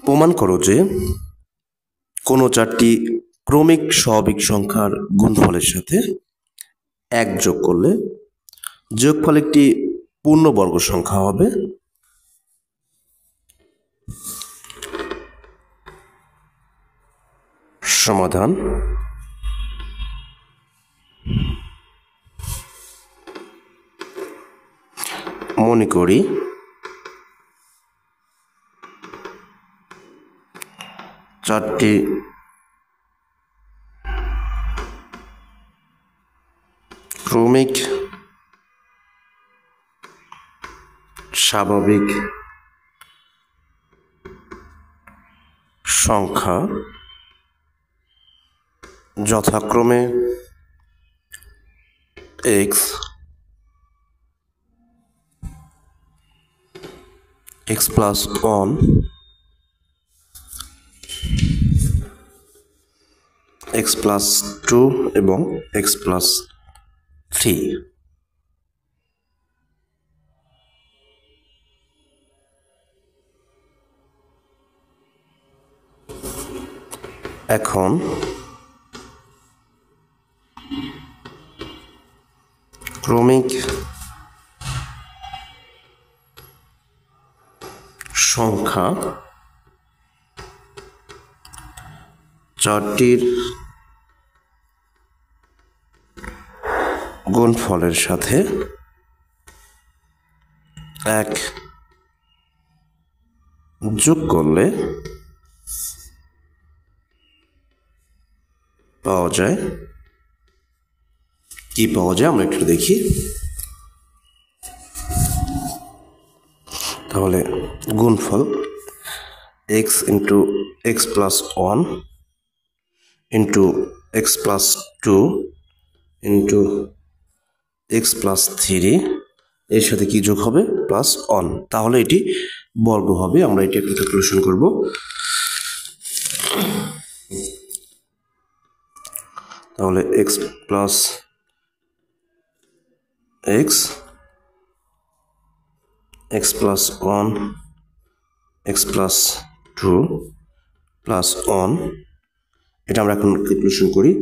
প্রমাণ করো যে কোনো চারটি ক্রমিক স্বাভাবিক সংখ্যার গুণফলের সাথে 1 যোগ করলে যোগফল একটি পূর্ণবর্গ সংখ্যা হবে। সমাধান। মনে করি চারটি ক্রমিক স্বাভাবিক সংখ্যা যথাক্রমে x, x plus 1, x plus 2 এবং x plus 3। এখন ক্রমিক সংখ্যা চারটির গুণফলের সাথে 1 যোগ করলে পাওয়া যায়। কি পাওয়া যায় আমরা একটু দেখি। তাহলে গুণফল x into x plus 1 into x plus 2 into x plus 3 এর সাথে কি যোগ হবে? প্লাস 1। তাহলে এটি বর্গ হবে। আমরা এটি এখন ক্যালকুলেশন করব। তাহলে x plus x plus 1 x plus 2 plus 1, এটা আমরা এখন ক্যালকুলেশন করি।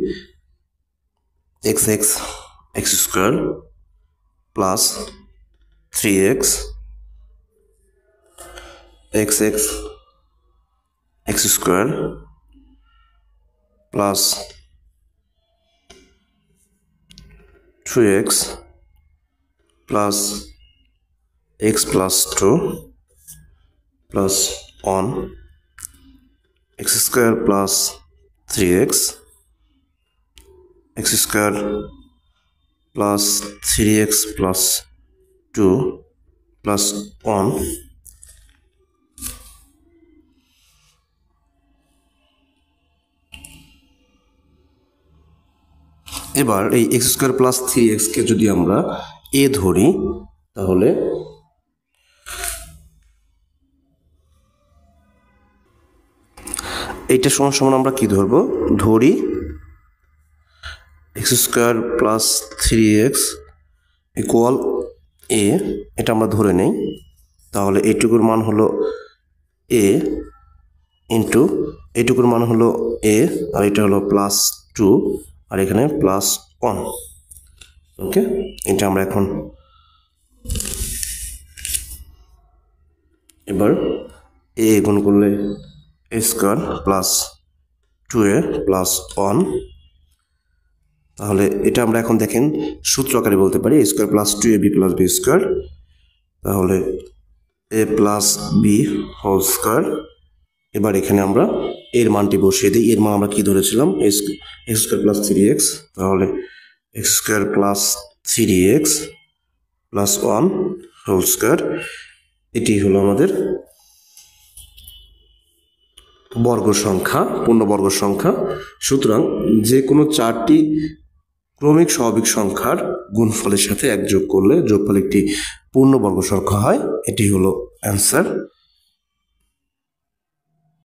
x square plus 3x x square plus 2x plus x plus 2 plus 1 x square plus 3x x square plus 3x plus 2 plus 1। এবার এই x square plus 3x কে যদি আমরা a ধরি তাহলে এইটা সমান সমান আমরা কি ধরবো? ধরি x square plus 3x equal a, এটা আমরা ধরে নেই। তাহলে এইটুকুর মান হলো a ইন্টু এইটুকুর মান হলো a, আর এটা হলো প্লাস 2, আর এখানে প্লাস 1। ওকে, এটা আমরা এখন এবার a গুণ করলে a square plus 2a plus 1। তাহলে এটা আমরা এখন দেখেন সূত্র আকারে বলতে পারি a square plus 2ab plus b square. তাহলে a plus b whole square. এবার এখানে আমরা এর মানটি বসিয়ে দিই। এর মান আমরা কি ধরেছিলাম? x square plus 3x। তাহলে x square plus 3x plus 1 whole square. এটি হলো আমাদের বর্গ সংখ্যা, পূর্ণবর্গ সংখ্যা। সুতরাং যে কোনো চারটি ক্রমিক স্বাভাবিক সংখ্যার গুণফলের সাথে 1 যোগ করলে যোগফল একটি পূর্ণবর্গ সংখ্যা হয়। এটি হলো অ্যান্সার।